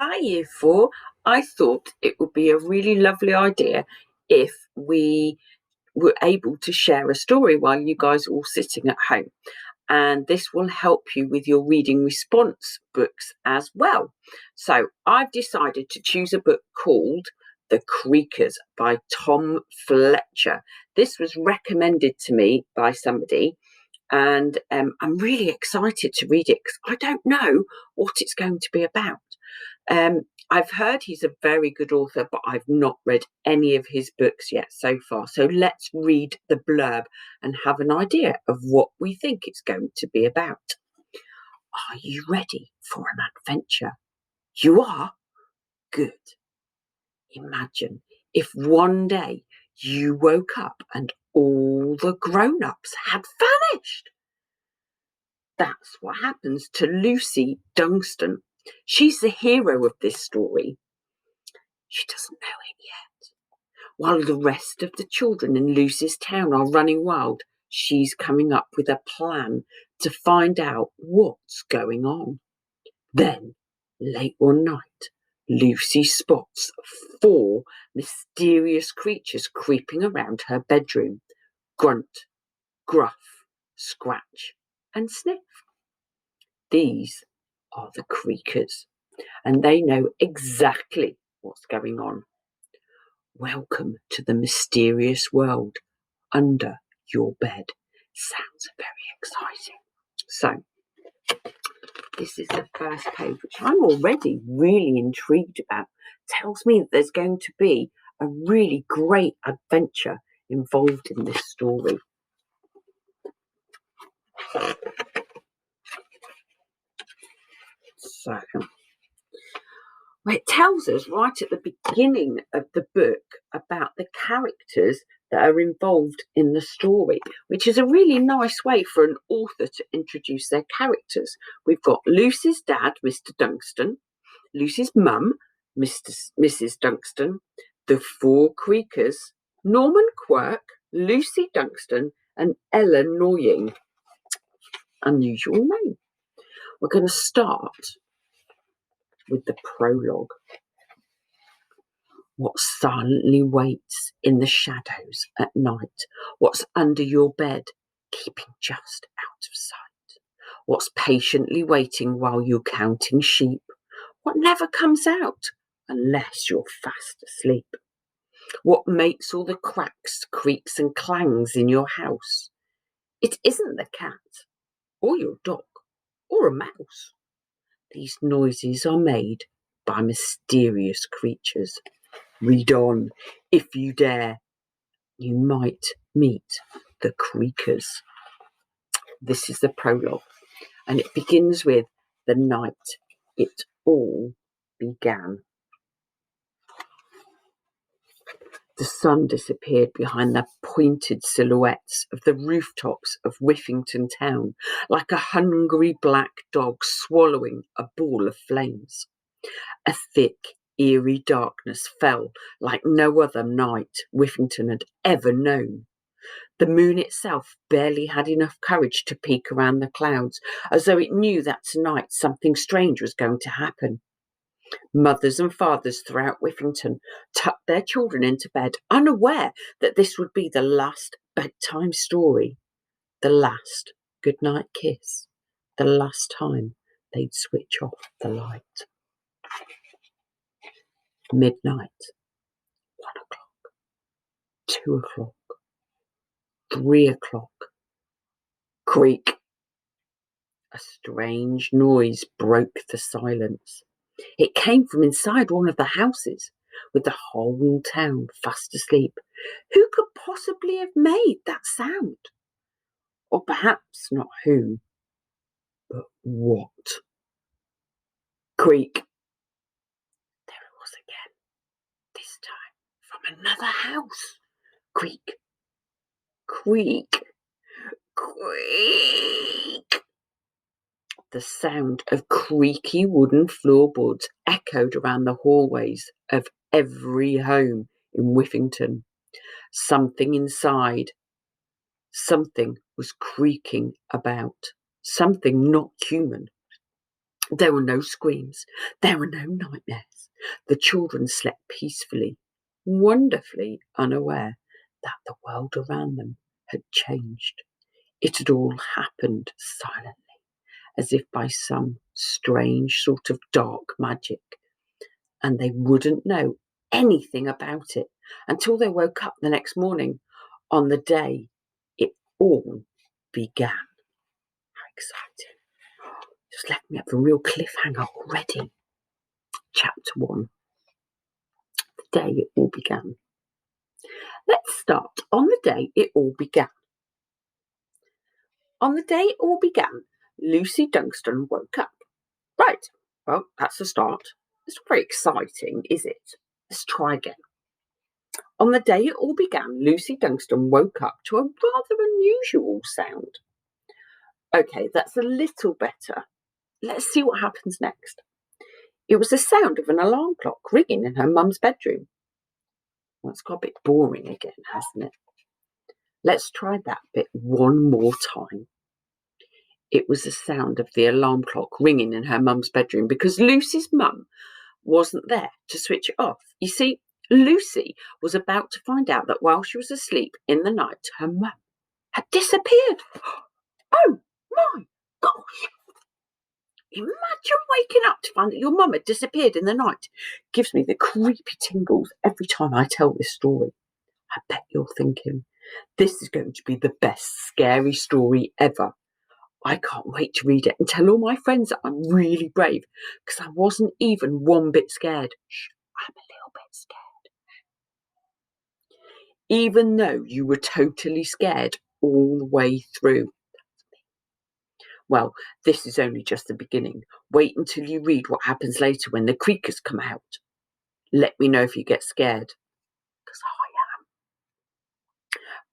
Hi, Year 4. I thought it would be a really lovely idea if we were able to share a story while you guys are all sitting at home. And this will help you with your reading response books as well. So I've decided to choose a book called The Creakers by Tom Fletcher. This was recommended to me by somebody, and I'm really excited to read it because I don't know what it's going to be about. I've heard he's a very good author, but I've not read any of his books yet so far. So let's read the blurb and have an idea of what we think it's going to be about. Are you ready for an adventure? You are? Good. Imagine if one day you woke up and all the grown-ups had vanished. That's what happens to Lucy Dunstan. She's the hero of this story. She doesn't know it yet. While the rest of the children in Lucy's town are running wild, she's coming up with a plan to find out what's going on. Then, late one night, Lucy spots 4 mysterious creatures creeping around her bedroom. Grunt, gruff, scratch, and sniff. These are the Creakers, and they know exactly what's going on. Welcome to the mysterious world under your bed. Sounds very exciting. So, this is the first page, which I'm already really intrigued about. Tells me that there's going to be a really great adventure involved in this story. So, it tells us right at the beginning of the book about the characters that are involved in the story, which is a really nice way for an author to introduce their characters. We've got Lucy's dad, Mr. Dunstan, Lucy's mum, Mrs. Dunstan, the 4 Creakers, Norman Quirk, Lucy Dunstan, and Ella Noying. Unusual name. We're going to start with the prologue. What silently waits in the shadows at night? What's under your bed, keeping just out of sight? What's patiently waiting while you're counting sheep? What never comes out unless you're fast asleep? What makes all the cracks, creaks and clangs in your house? It isn't the cat, or your dog, or a mouse. These noises are made by mysterious creatures. Read on, if you dare. You might meet the Creakers. This is the prologue, and it begins with the night it all began. The sun disappeared behind the pointed silhouettes of the rooftops of Whiffington town, like a hungry black dog swallowing a ball of flames. A thick, eerie darkness fell like no other night Whiffington had ever known. The moon itself barely had enough courage to peek around the clouds, as though it knew that tonight something strange was going to happen. Mothers and fathers throughout Whiffington tucked their children into bed, unaware that this would be the last bedtime story, the last goodnight kiss, the last time they'd switch off the light. Midnight, 1 o'clock, 2 o'clock, 3 o'clock. Creak! A strange noise broke the silence. It came from inside one of the houses, with the whole town fast asleep. Who could possibly have made that sound? Or perhaps not who, but what? Creak! There it was again, this time from another house. Creak! Creak! Creak! The sound of creaky wooden floorboards echoed around the hallways of every home in Whiffington. Something inside, something was creaking about, something not human. There were no screams. There were no nightmares. The children slept peacefully, wonderfully unaware that the world around them had changed. It had all happened silently, as if by some strange sort of dark magic, and they wouldn't know anything about it until they woke up the next morning on the day it all began. How exciting. Just left me at the real cliffhanger already. Chapter 1. The day it all began. Let's start on the day it all began. On the day it all began, Lucy Dunstan woke up. Right, well, that's a start. It's not very exciting, is it? Let's try again. On the day it all began, Lucy Dunstan woke up to a rather unusual sound. Okay, that's a little better. Let's see what happens next. It was the sound of an alarm clock ringing in her mum's bedroom. Well, it's got a bit boring again, hasn't it? Let's try that bit one more time. It was the sound of the alarm clock ringing in her mum's bedroom because Lucy's mum wasn't there to switch it off. You see, Lucy was about to find out that while she was asleep in the night, her mum had disappeared. Oh my gosh! Imagine waking up to find that your mum had disappeared in the night. Gives me the creepy tingles every time I tell this story. I bet you're thinking, this is going to be the best scary story ever. I can't wait to read it and tell all my friends that I'm really brave because I wasn't even one bit scared. Shh, I'm a little bit scared. Even though you were totally scared all the way through. Well, this is only just the beginning. Wait until you read what happens later when the Creakers come out. Let me know if you get scared, because I am.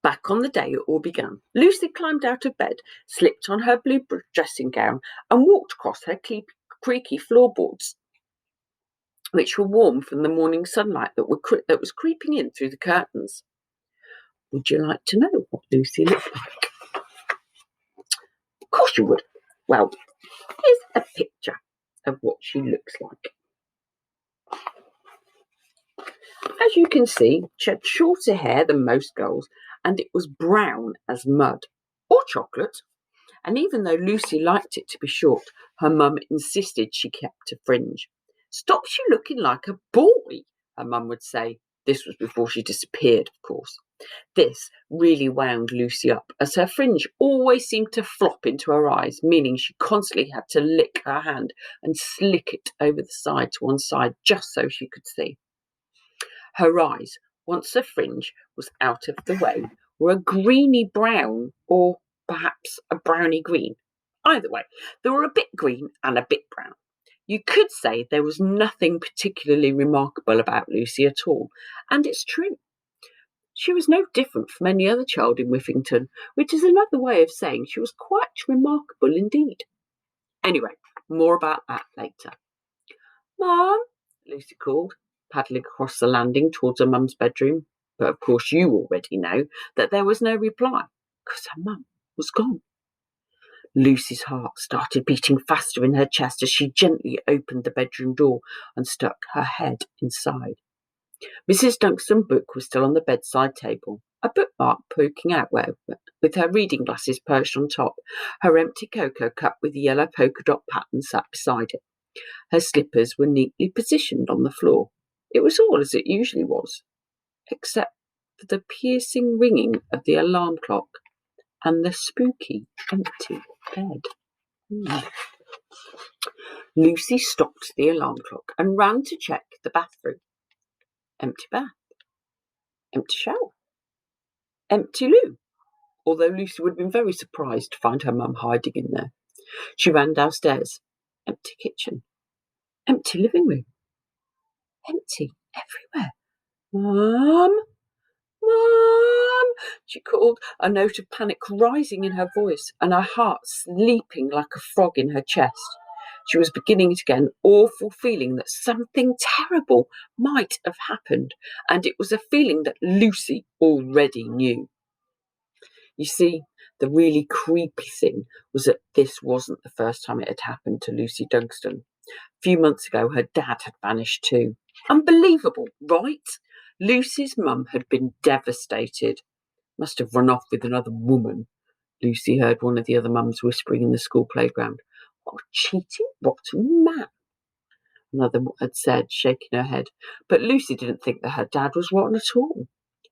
Back on the day it all began, Lucy climbed out of bed, slipped on her blue dressing gown, and walked across her creaky floorboards, which were warm from the morning sunlight that was creeping in through the curtains. Would you like to know what Lucy looked like? Of course you would. Well, here's a picture of what she looks like. As you can see, she had shorter hair than most girls, and it was brown as mud, or chocolate. And even though Lucy liked it to be short, her mum insisted she kept a fringe. Stops you looking like a boy, her mum would say. This was before she disappeared, of course. This really wound Lucy up, as her fringe always seemed to flop into her eyes, meaning she constantly had to lick her hand and slick it over the side to one side just so she could see. Her eyes, once the fringe was out of the way, were a greeny brown or perhaps a browny green. Either way, they were a bit green and a bit brown. You could say there was nothing particularly remarkable about Lucy at all, and it's true. She was no different from any other child in Whiffington, which is another way of saying she was quite remarkable indeed. Anyway, more about that later. Mum, Lucy called, paddling across the landing towards her mum's bedroom. But of course you already know that there was no reply, because her mum was gone. Lucy's heart started beating faster in her chest as she gently opened the bedroom door and stuck her head inside. Mrs. Dunstan's book was still on the bedside table, a bookmark poking out with her reading glasses perched on top. Her empty cocoa cup with the yellow polka dot pattern sat beside it. Her slippers were neatly positioned on the floor. It was all as it usually was, except for the piercing ringing of the alarm clock and the spooky empty bed. Lucy stopped the alarm clock and ran to check the bathroom. Empty bath. Empty shower. Empty loo. Although Lucy would have been very surprised to find her mum hiding in there. She ran downstairs. Empty kitchen. Empty living room. Empty everywhere. Mum? Mum! She called, a note of panic rising in her voice and her heart leaping like a frog in her chest. She was beginning to get an awful feeling that something terrible might have happened, and it was a feeling that Lucy already knew. You see, The really creepy thing was that this wasn't the first time it had happened to Lucy Dunstan. A few months ago, her dad had vanished too. Unbelievable, right? Lucy's mum had been devastated. Must have run off with another woman, Lucy heard one of the other mums whispering in the school playground. What a cheating, rotten man, another had said, shaking her head. But Lucy didn't think that her dad was rotten at all.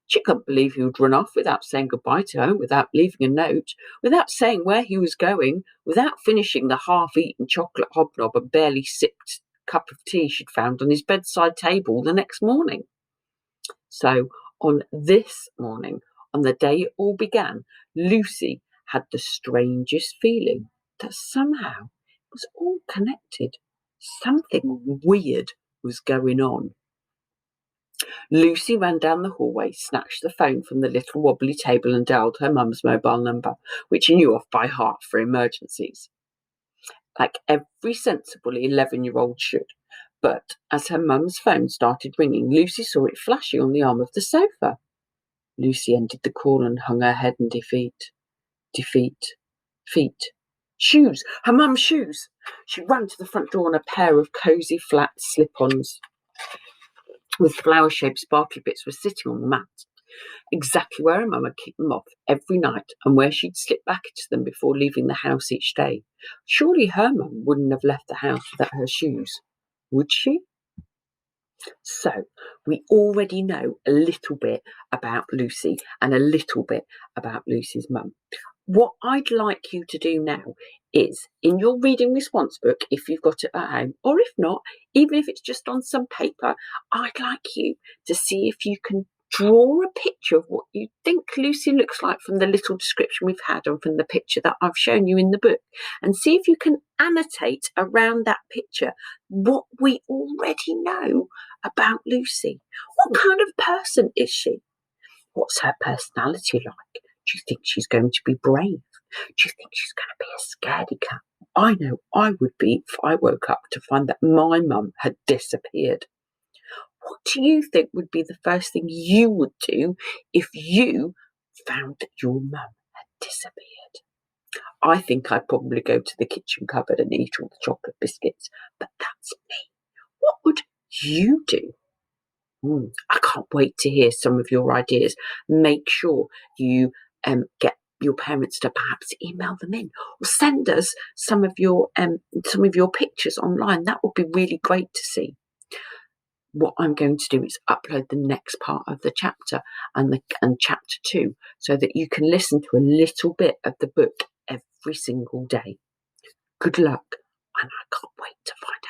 She couldn't believe he would run off without saying goodbye to her, without leaving a note, without saying where he was going, without finishing the half-eaten chocolate hobnob and barely sipped cup of tea she'd found on his bedside table the next morning. So on this morning, on the day it all began, Lucy had the strangest feeling that somehow it was all connected. Something weird was going on. Lucy ran down the hallway, snatched the phone from the little wobbly table and dialed her mum's mobile number, which she knew off by heart for emergencies, like every sensible 11-year-old should. But as her mum's phone started ringing, Lucy saw it flashing on the arm of the sofa. Lucy ended the call and hung her head in defeat. Feet. Shoes! Her mum's shoes! She ran to the front door on a pair of cosy flat slip-ons with flower-shaped sparkly bits were sitting on the mat, exactly where her mum had kicked them off every night and where she'd slip back into them before leaving the house each day. Surely her mum wouldn't have left the house without her shoes, would she? So we already know a little bit about Lucy and a little bit about Lucy's mum. What I'd like you to do now is, in your reading response book, if you've got it at home, or if not, even if it's just on some paper, I'd like you to see if you can draw a picture of what you think Lucy looks like from the little description we've had and from the picture that I've shown you in the book, and see if you can annotate around that picture what we already know about Lucy. What kind of person is she? What's her personality like? Do you think she's going to be brave? Do you think she's going to be a scaredy cat? I know I would be if I woke up to find that my mum had disappeared. What do you think would be the first thing you would do if you found that your mum had disappeared? I think I'd probably go to the kitchen cupboard and eat all the chocolate biscuits, but that's me. What would you do? I can't wait to hear some of your ideas. Make sure you get your parents to perhaps email them in or send us some of your pictures online. That would be really great to see. What I'm going to do is upload the next part of the chapter and chapter 2 so that you can listen to a little bit of the book every single day. Good luck, and I can't wait to find